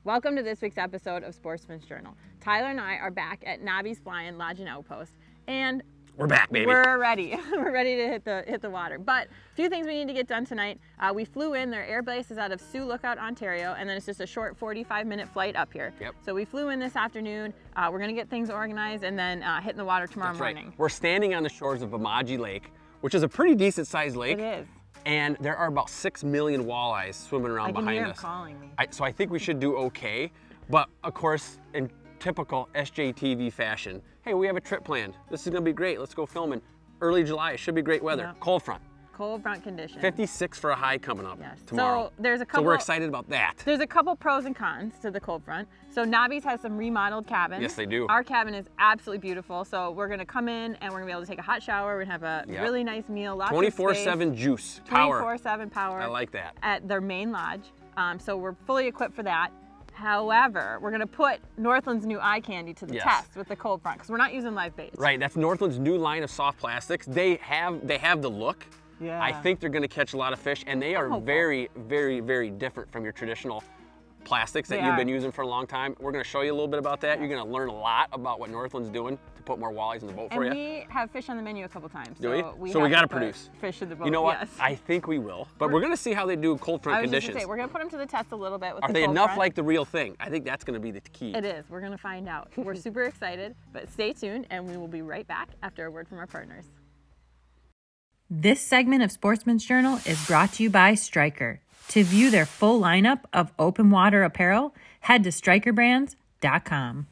Welcome to this week's episode of Sportsman's Journal. Tyler and I are back at Knobbys Flying Lodge and Outpost, and we're back, baby. We're ready. We're ready to hit the water. But a few things we need to get done tonight. We flew in. Their air base is out of Sioux Lookout, Ontario, and then it's just a short 45-minute flight up here. Yep. So we flew in this afternoon. We're gonna get things organized and then hitting the water tomorrow morning. Right. We're standing on the shores of Bemidji Lake, which is a pretty decent sized lake. It is. And there are about 6 million walleyes swimming around behind us. I can hear them calling me. So I think we should do okay. But of course, in typical SJTV fashion, hey, we have a trip planned. This is gonna be great. Let's go filming. Early July, it should be great weather. Yep. Cold front. Cold front conditions. 56 for a high coming up tomorrow. So there's a couple. So we're excited about that. There's a couple pros and cons to the cold front. So Knobbys has some remodeled cabins. Yes, they do. Our cabin is absolutely beautiful. So we're gonna come in and we're gonna be able to take a hot shower. We're gonna have a really nice meal. Lots 24/7 juice power. 24/7 power. I like that. At their main lodge. So we're fully equipped for that. However, we're gonna put Northland's new eye candy to the test with the cold front because we're not using live baits. Right, that's Northland's new line of soft plastics. They have the look. Yeah. I think they're gonna catch a lot of fish, and they are very, very, very different from your traditional plastics that you've been using for a long time. We're gonna show you a little bit about that. You're gonna learn a lot about what Northland's doing to put more walleyes in the boat for you. And we have fish on the menu a couple times. Do we? So we gotta produce. Fish in the boat. You know what? Yes. I think we will. But we're gonna see how they do cold front conditions. I was just gonna say, we're gonna put them to the test a little bit with Are the they cold enough front. like the real thing? I think that's gonna be the key. It is. We're gonna find out. We're super excited, but stay tuned and we will be right back after a word from our partners. This segment of Sportsman's Journal is brought to you by Striker. To view their full lineup of open water apparel, head to strikerbrands.com.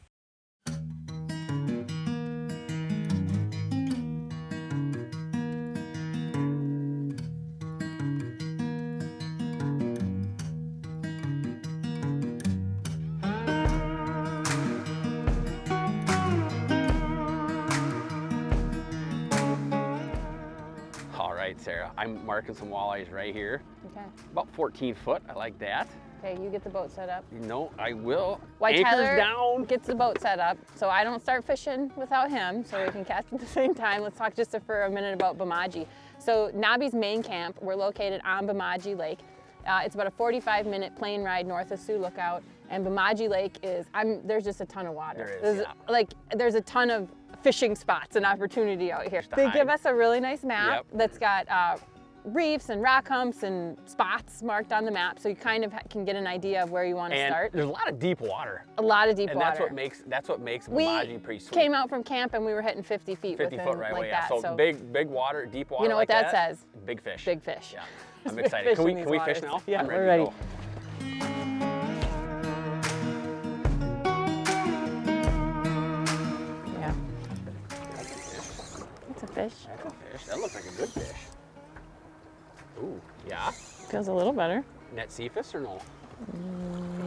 All right, Sarah, I'm marking some walleyes right here. Okay. About 14 foot, I like that. Okay, you get the boat set up. No, I will. While Anchors Tyler down. gets the boat set up, so I don't start fishing without him, so we can cast at the same time. Let's talk just for a minute about Bemidji. So Knobbys main camp, we're located on Bemidji Lake. It's about a 45-minute plane ride north of Sioux Lookout, and Bemidji Lake is, there's just a ton of water. There is, There's a ton of fishing spots and opportunity out here. They give us a really nice map that's got reefs and rock humps and spots marked on the map, so you kind of can get an idea of where you want to start. There's a lot of deep water. A lot of deep water. And that's what makes Bemidji pretty sweet. We came out from camp and we were hitting 50 feet. 50 foot right away. That, so big water, deep water. You know what that says? Big fish. Big fish. Yeah, I'm excited. Can we fish now? Yeah, I'm we're ready. To go. Yeah. That's a fish. That's a fish. That looks like a good fish. Ooh, yeah. Feels a little better. Net Cephas or no?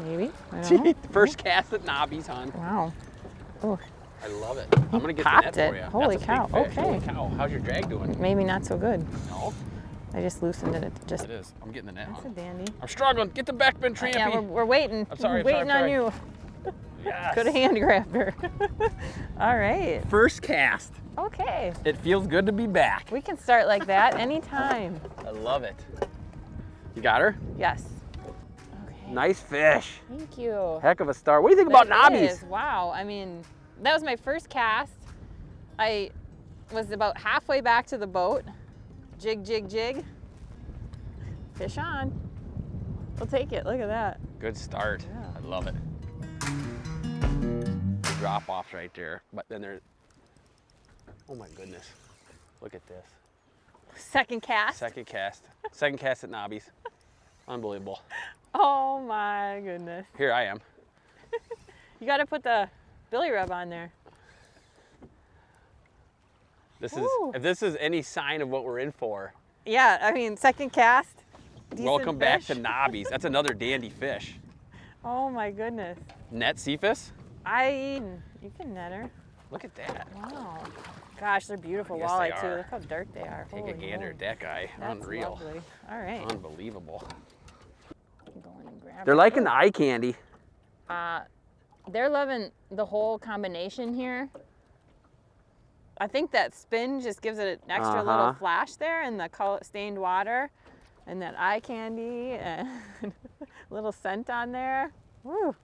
Maybe. I don't know. First cast at Knobbys, hon. Wow. Oh. I love it. I'm gonna get the net for you. Holy That's a cow. big fish. Okay. Holy cow. How's your drag doing? Maybe not so good. No. I just loosened it. It is. I'm getting the net, That's a hon. dandy. I'm struggling. Get the back bend trampy. Yeah, we're waiting. I'm sorry. We're waiting on you. Yes. Good hand grabber. All right. First cast. Okay. It feels good to be back. We can start like that anytime. I love it. You got her? Yes. Okay. Nice fish. Thank you. Heck of a start. What do you think about Knobbys? Wow. I mean, that was my first cast. I was about halfway back to the boat. Jig, jig, jig. Fish on. We'll take it. Look at that. Good start. Yeah. I love it. The drop offs right there. But then there's, oh my goodness. Look at this. Second cast. Second cast. Second cast at Knobbys. Unbelievable. Oh my goodness. Here I am. You got to put the billy rub on there. This is, if this is any sign of what we're in for. Yeah, I mean, second cast. Welcome back to fish. Knobbys. That's another dandy fish. Oh my goodness. Net Cephas? You can net her. Look at that. Wow. Gosh, they're beautiful Yes, walleye they too. are. Look how dark they are. Take Holy a gander moly. at that guy. That's Unreal. lovely. All right. Unbelievable. Go in and grab They're it. liking the eye candy. They're loving the whole combination here. I think that spin just gives it an extra little flash there, and the stained water, and that eye candy, and a little scent on there. Woo.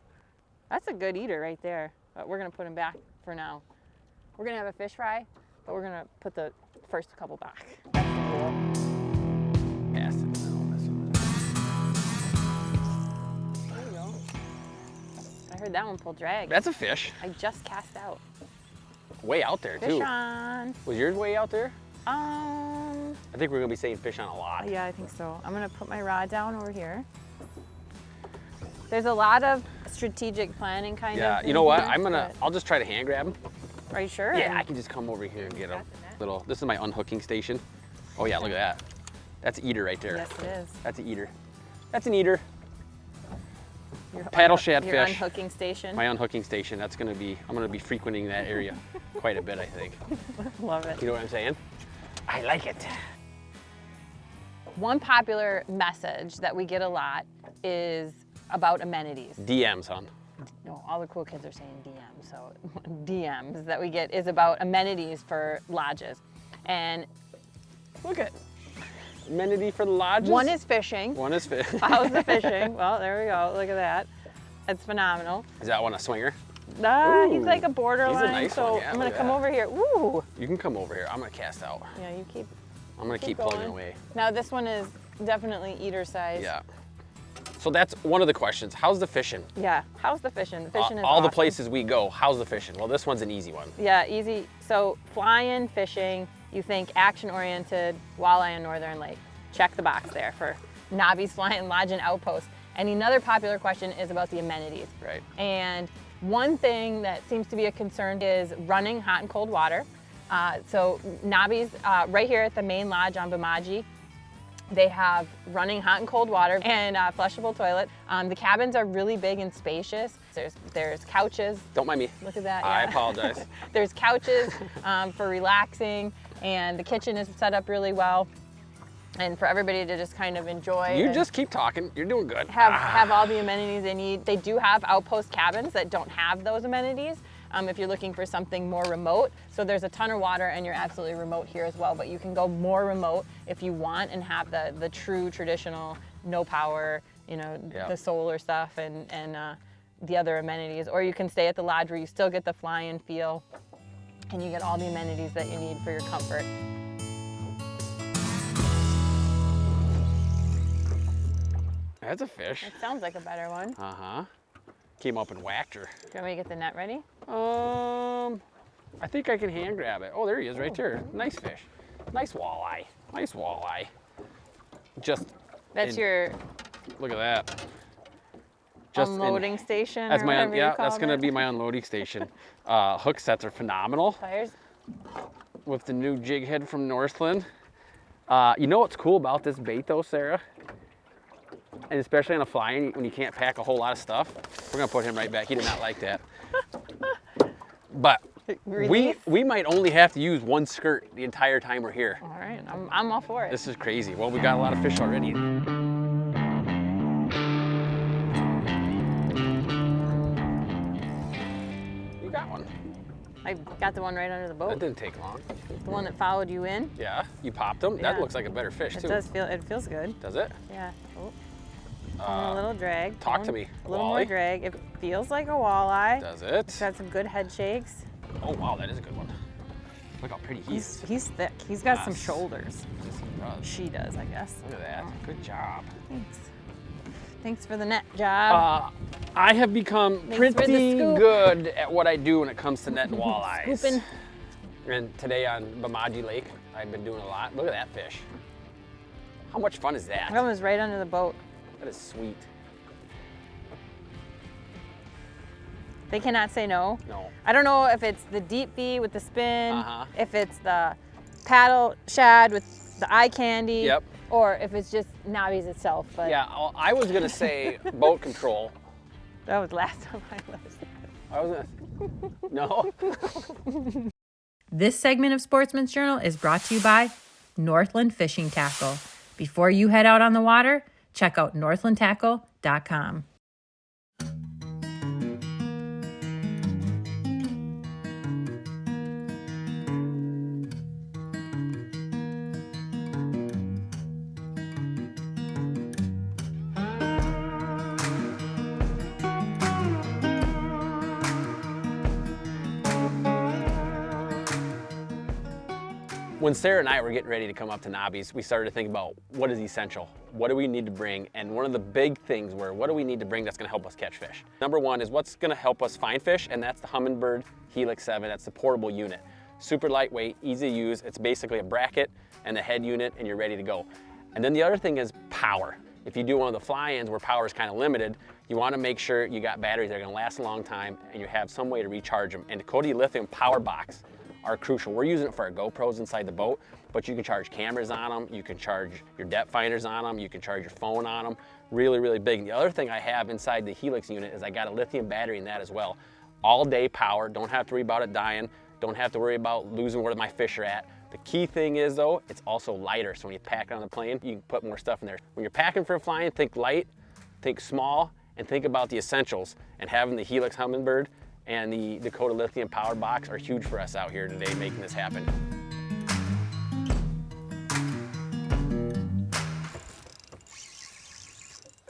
That's a good eater right there, but we're gonna put him back for now. We're gonna have a fish fry, but we're gonna put the first couple back. That's the rule. Cast it, and then I'll mess with it. There you go. I heard that one pull drag. That's a fish. I just cast out. Way out there, Fish too. on. Was yours way out there? I think we're gonna be saying fish on a lot. Yeah, I think so. I'm gonna put my rod down over here. There's a lot of strategic planning kind of. Yeah, you know what? I'll just try to hand grab them. Are you sure? Yeah, I can just come over here and get them. This is my unhooking station. Oh yeah, look at that. That's an eater right there. Yes, it is. That's an eater. That's an eater. Your Paddle shad your fish. unhooking station. My unhooking station. I'm gonna be frequenting that area quite a bit, I think. Love it. You know what I'm saying? I like it. One popular message that we get a lot is about amenities. DMs, hon. No, all the cool kids are saying DMs. So DMs that we get is about amenities for lodges. And Look at amenity for the lodges. one is fishing. One is fish. How's the fishing? Well, there we go. Look at that. It's phenomenal. Is that one a swinger? He's Ooh, like a borderline. nice so one, yeah, I'm gonna look come at over here. Ooh. You can come over here. I'm gonna cast out. Yeah, you keep. I'm gonna keep plugging away. Now this one is definitely eater size. Yeah. So that's one of the questions. How's the fishing? Yeah. How's the fishing? The fishing is all the awesome. places we go, how's the fishing? Well, this one's an easy one. Yeah, easy. So fly-in fishing, you think action-oriented, walleye and Northern Lake. Check the box there for Knobbys, Fly-in Lodge and Outpost. And another popular question is about the amenities. Right. And one thing that seems to be a concern is running hot and cold water. So Knobbys, right here at the main lodge on Bemidji, they have running hot and cold water and flushable toilet. The cabins are really big and spacious. There's couches. Don't mind me. Look at that. I yeah. apologize. There's couches for relaxing, and the kitchen is set up really well, and for everybody to just kind of enjoy. You just keep talking. You're doing good. Have all the amenities they need. They do have outpost cabins that don't have those amenities. If you're looking for something more remote. So there's a ton of water and you're absolutely remote here as well, but you can go more remote if you want and have the true traditional, no power, the solar stuff and the other amenities. Or you can stay at the lodge where you still get the fly-in feel and you get all the amenities that you need for your comfort. That's a fish. That sounds like a better one. Uh-huh. Came up and whacked her. Do you want me to get the net ready? I think I can hand grab it. Oh, there he is right there. Nice fish. Nice walleye. Nice walleye. That's your look at that. unloading station. That's or my whatever you call that's gonna it. be my unloading station. Hook sets are phenomenal Pliers. with the new jig head from Northland. You know what's cool about this bait though, Sarah? And especially on a fly-in when you can't pack a whole lot of stuff. We're gonna put him right back. He did not like that. But we might only have to use one skirt the entire time we're here. All right, I'm all for it. This is crazy. Well, we got a lot of fish already. You got one. I got the one right under the boat. That didn't take long. The one that followed you in. Yeah, you popped them. Yeah. That looks like a better fish It too. it feels good. Does it? Yeah. Oh. A little drag. Talk to me. A little more Walleye? drag. It feels like a walleye. Does It's it? got some good head shakes. Oh wow, that is a good one. Look how pretty he is. He's thick. He's got some Yes. shoulders. Yes, he does. She does, I guess. Look at that. Good job. Thanks. Thanks for the net job. I have become Thanks for the pretty scoop. good at what I do when it comes to netting walleyes. Scooping. And today on Bemidji Lake, I've been doing a lot. Look at that fish. How much fun is that? That one was right under the boat. That is sweet. They cannot say no. No. I don't know if it's the deep feed with the spin, Uh-huh. if it's the paddle shad with the eye candy, Yep. or if it's just Knobbys itself. But Yeah, I was gonna say boat control. that was last time I was. I was gonna. No. This segment of Sportsman's Journal is brought to you by Northland Fishing Tackle. Before you head out on the water, check out northlandtackle.com. When Sarah and I were getting ready to come up to Knobbys, we started to think about what is essential, what do we need to bring, and one of the big things were, what do we need to bring that's gonna help us catch fish? Number one is what's gonna help us find fish, and that's the Humminbird Helix 7, that's the portable unit. Super lightweight, easy to use, it's basically a bracket and a head unit, and you're ready to go. And then the other thing is power. If you do one of the fly-ins where power is kind of limited, you wanna make sure you got batteries that are gonna last a long time, and you have some way to recharge them. And the Cody Lithium Power Box are crucial. We're using it for our GoPros inside the boat, but you can charge cameras on them, you can charge your depth finders on them, you can charge your phone on them. Really, really big. And the other thing I have inside the Helix unit is I got a lithium battery in that as well. All day power, don't have to worry about it dying, don't have to worry about losing where my fish are at. The key thing is though, it's also lighter, so when you pack it on the plane, you can put more stuff in there. When you're packing for flying, think light, think small, and think about the essentials. And having the Helix Humminbird and the Dakota Lithium Power Box are huge for us out here today making this happen.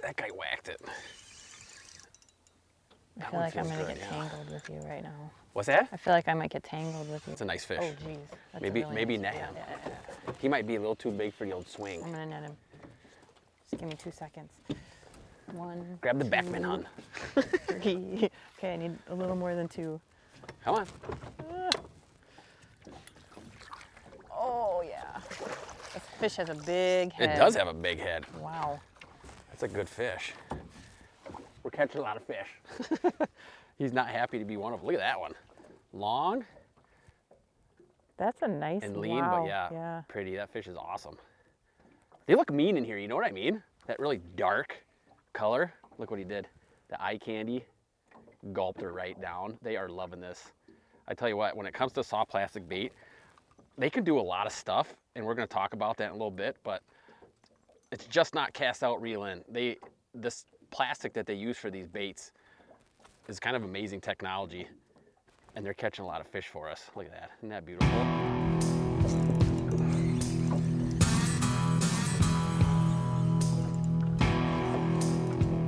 That guy whacked it. I feel like I'm gonna get tangled with you right now. What's that? I feel like I might get tangled with you. It's a nice fish. Oh geez. That's Maybe a really maybe nice net him. Yeah. He might be a little too big for the old swing. I'm gonna net him. Just give me 2 seconds. 1, Grab the 2, Beckman, hon. 3. Okay, I need a little more than 2. Come on. Oh yeah. This fish has a big head. It does have a big head. Wow. That's a good fish. We're catching a lot of fish. He's not happy to be one of them. Look at that one. Long That's a nice and lean, wow. but yeah, pretty. That fish is awesome. They look mean in here, you know what I mean? That really dark color. Look what he did. The eye candy gulped her right down. They are loving this. I tell you what, when it comes to soft plastic bait, they can do a lot of stuff, and we're gonna talk about that in a little bit, but it's just not cast out, reel in. This plastic that they use for these baits is kind of amazing technology, and they're catching a lot of fish for us. Look at that, isn't that beautiful?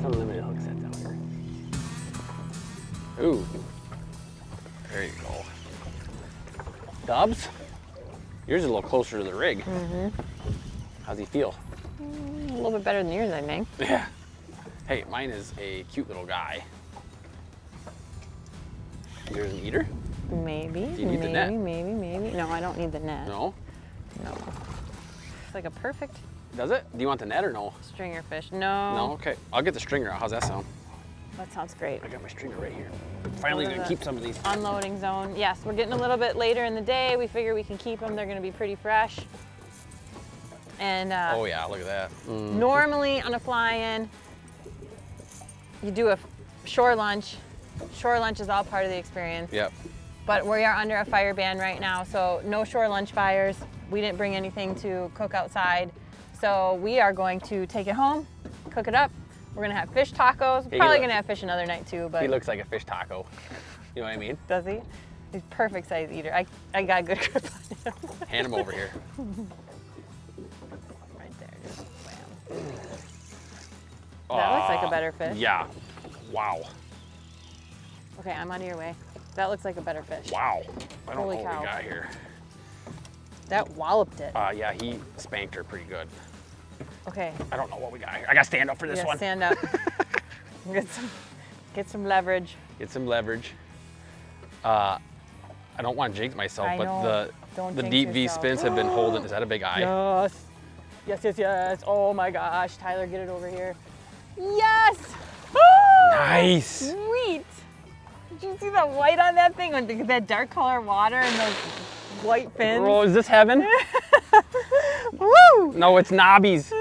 Unlimited hook sets out here. Ooh, there you go. Dubs, yours is a little closer to the rig. Mm-hmm. How's he feel? A little bit better than yours, I think. Yeah. Hey, mine is a cute little guy. Yours an eater? Maybe. Do you need the net? Maybe. No, I don't need the net. No? No. It's like a perfect Does it? Do you want the net or no? stringer fish. No. No? Okay. I'll get the stringer out. How's that sound? That sounds great. I got my stringer right here. I'm finally gonna keep some of these. Unloading zone. Yes, we're getting a little bit later in the day. We figure we can keep them. They're gonna be pretty fresh. And Oh yeah, look at that. Mm. normally on a fly-in, you do a shore lunch. Shore lunch is all part of the experience. Yep. But we are under a fire ban right now, so no shore lunch fires. We didn't bring anything to cook outside. So we are going to take it home, cook it up. We're gonna have fish tacos. Hey, Probably gonna have fish another night too, but. He looks like a fish taco. You know what I mean? Does he? He's perfect size eater. I got a good grip on him. Hand him over here. Right there, just wham. That looks like a better fish. Yeah. Wow. Okay, I'm out of your way. That looks like a better fish. Wow. I don't Holy know what cow. we got here. That walloped it. Yeah, he spanked her pretty good. Okay. I don't know what we got here. I gotta stand up for this Yeah, one. stand up. Get some leverage. Get some leverage. I don't want to jinx myself, I but know. Don't the jinx deep V yourself. spins have been holding. Is that a big eye? Yes. Yes. Oh my gosh. Tyler, get it over here. Yes! Nice. Sweet. Did you see the white on that thing? That dark color water and those white fins? Oh, is this heaven? Woo! No, it's Knobbys.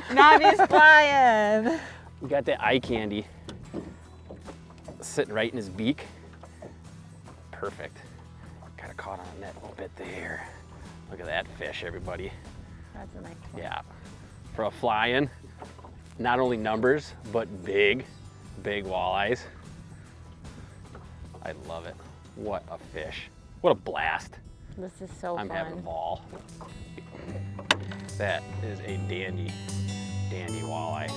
Knobbys flying. We got that eye candy sitting right in his beak. Perfect. Got it caught on a net a little bit there. Look at that fish, everybody. That's a nice one. Yeah. For a fly-in, not only numbers, but big walleyes. I love it. What a fish. What a blast. This is so I'm fun. having a ball. That is a dandy walleye.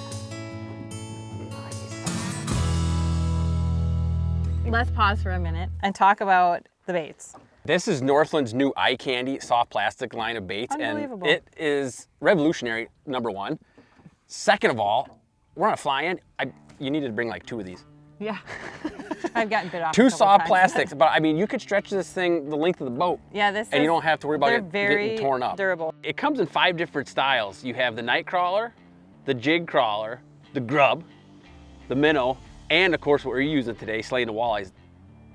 Let's pause for a minute and talk about the baits. This is Northland's new eye candy soft plastic line of baits, and it is revolutionary, number one. Second of all, we're on a fly-in. You needed to bring like 2 of these. Yeah. I've gotten bit off. 2 soft plastics, but I mean, you could stretch this thing the length of the boat. Yeah, and you don't have to worry about it getting torn up. Durable. It comes in 5 different styles. You have the night crawler, the jig crawler, the grub, the minnow, and of course what we're using today, slaying the walleyes,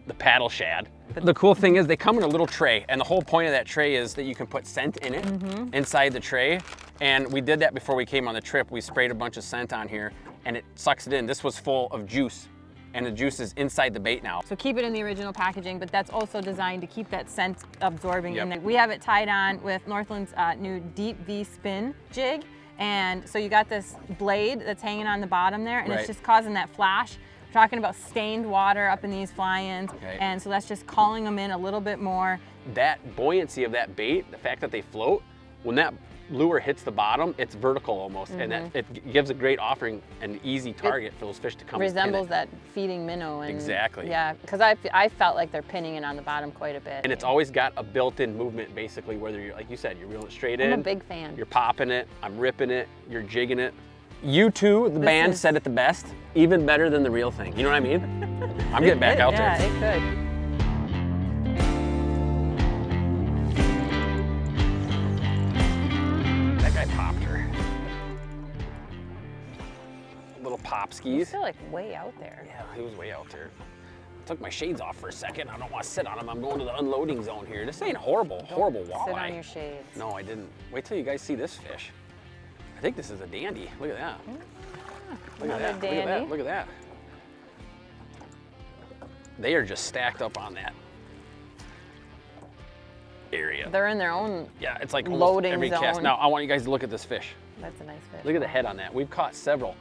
the paddle shad. The cool thing is they come in a little tray, and the whole point of that tray is that you can put scent in it inside the tray. And we did that before we came on the trip. We sprayed a bunch of scent on here and it sucks it in. This was full of juice, and the juice is inside the bait now. So keep it in the original packaging, but that's also designed to keep that scent absorbing in there. We have it tied on with Northland's new Deep V Spin jig. And so you got this blade that's hanging on the bottom there, and it's just causing that flash. We're talking about stained water up in these fly-ins, and so that's just calling them in a little bit more. That buoyancy of that bait, the fact that they float, when that lure hits the bottom, it's vertical almost, and that it gives a great offering, an easy target for those fish to come. Resembles that feeding minnow. And exactly. Yeah, because I felt like they're pinning it on the bottom quite a bit. And it's always got a built-in movement, basically, whether you're, like you said, you're reeling it straight in. I'm a big fan. You're popping it, I'm ripping it, you're jigging it. U2, the band, said it the best, even better than the real thing. You know what I mean? I'm getting back out there. Yeah, it could. Pop skis. He's still like way out there. Yeah, he was way out there. I took my shades off for a second. I don't want to sit on them. I'm going to the unloading zone here. This ain't horrible walleye. Sit on your shades. No, I didn't. Wait till you guys see this fish. I think this is a dandy. Look at that. Look at that. Dandy. Look at that. Look at that. They are just stacked up on that area. They're in their own it's like loading every zone. Cast. Now, I want you guys to look at this fish. That's a nice fish. Look at the head on that. We've caught several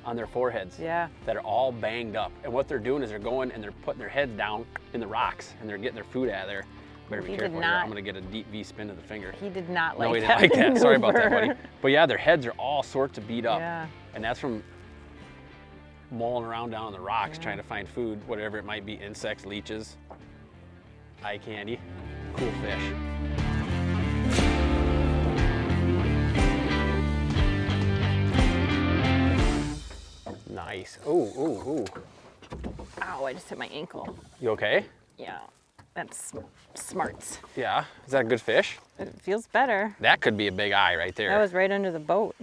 on their foreheads that are all banged up. And what they're doing is they're going and they're putting their heads down in the rocks and they're getting their food out of there. Better be careful here. I'm gonna get a deep V spin to the finger. He did not like that. No, he didn't like that. Sorry about that, buddy. But yeah, their heads are all sorts of beat up. Yeah. And that's from mulling around down on the rocks trying to find food, whatever it might be, insects, leeches, eye candy. Cool fish. Nice. Ooh, ooh, ooh. Ow, I just hit my ankle. You okay? Yeah, that's smarts. Yeah, is that a good fish? It feels better. That could be a big eye right there. That was right under the boat.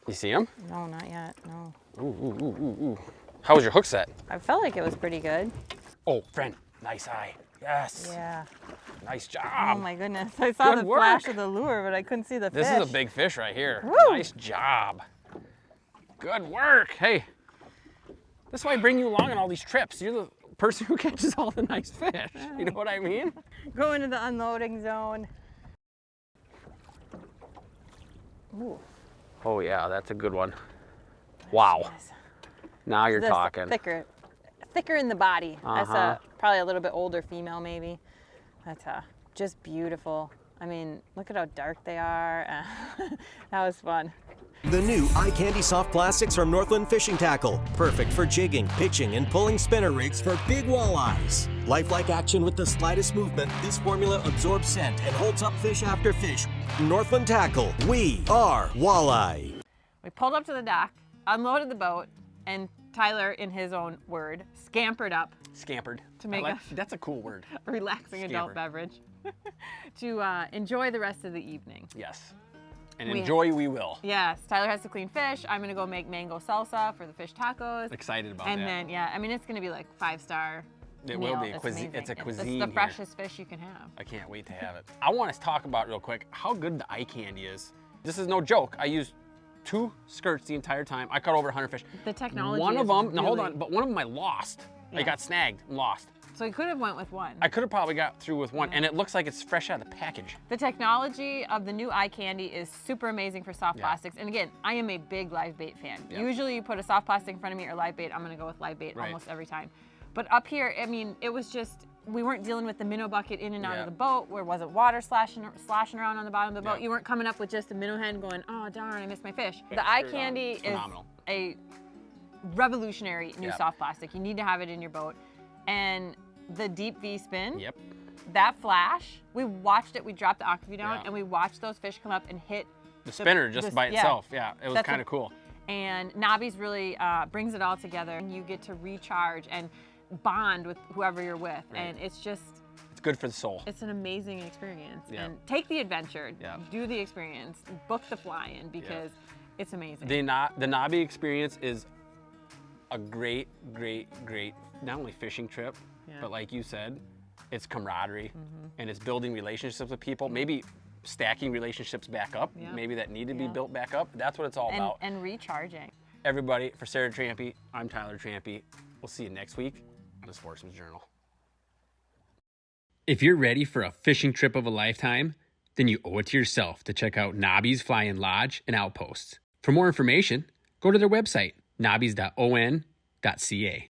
You see him? No, not yet, no. Ooh, ooh, ooh, ooh, ooh. How was your hook set? I felt like it was pretty good. Oh, friend, nice eye. Yes. Yeah. Nice job. Oh my goodness, I saw the flash of the lure, but I couldn't see the fish. This is a big fish right here. Woo! Nice job. Good work. Hey, that's why I bring you along on all these trips. You're the person who catches all the nice fish. You know what I mean? Go into the unloading zone. Ooh. Oh yeah, that's a good one. Wow. Yes. Now you're talking. Thicker in the body. That's probably a little bit older female maybe. That's just beautiful. I mean, look at how dark they are. That was fun. The new eye candy soft plastics from Northland Fishing Tackle. Perfect for jigging, pitching, and pulling spinner rigs for big walleyes. Lifelike action with the slightest movement, this formula absorbs scent and holds up fish after fish. Northland Tackle, we are Walleye. We pulled up to the dock, unloaded the boat, and Tyler, in his own word, scampered up. Scampered. To make that's a cool word. A relaxing adult beverage. To enjoy the rest of the evening. Yes. And enjoy we will. Yes, Tyler has to clean fish. I'm gonna go make mango salsa for the fish tacos. Excited about that. And then, yeah, I mean, it's gonna be like 5-star It meal. will be. It's a cuisine. It's the freshest fish you can have. I can't wait to have it. I want to talk about real quick how good the eye candy is. This is no joke. I used 2 skirts the entire time. I caught over 100 fish. The technology One of them, really... now hold on, but one of them I lost. Yeah. I got snagged and lost. So you could have went with one. I could have probably got through with one, and it looks like it's fresh out of the package. The technology of the new eye candy is super amazing for soft plastics. And again, I am a big live bait fan. Usually you put a soft plastic in front of me or live bait, I'm gonna go with live bait almost every time. But up here, I mean, it was just, we weren't dealing with the minnow bucket in and out of the boat where wasn't water sloshing around on the bottom of the boat. You weren't coming up with just a minnow head going, oh darn, I missed my fish. The eye candy is a revolutionary new soft plastic. You need to have it in your boat. And the deep V spin. Yep. That flash, we watched it. We dropped the aqua down, Yeah. and we watched those fish come up and hit The spinner just by yeah. itself. Yeah, it was That's kind of cool. And Knobbys really brings it all together, and you get to recharge and bond with whoever you're with, and it's just, It's good for the soul. it's an amazing experience. Yeah. And take the adventure, Yeah. do the experience, book the fly-in because it's amazing. The Knobby experience is a great, not only fishing trip, but like you said, it's camaraderie and it's building relationships with people. Maybe stacking relationships back up, maybe that need to be built back up. That's what it's all about. And recharging. Everybody, for Sarah Trampy, I'm Tyler Trampy. We'll see you next week on the Sportsman's Journal. If you're ready for a fishing trip of a lifetime, then you owe it to yourself to check out Knobbys Fly-In Lodge and Outposts. For more information, go to their website, knobbys.on.ca.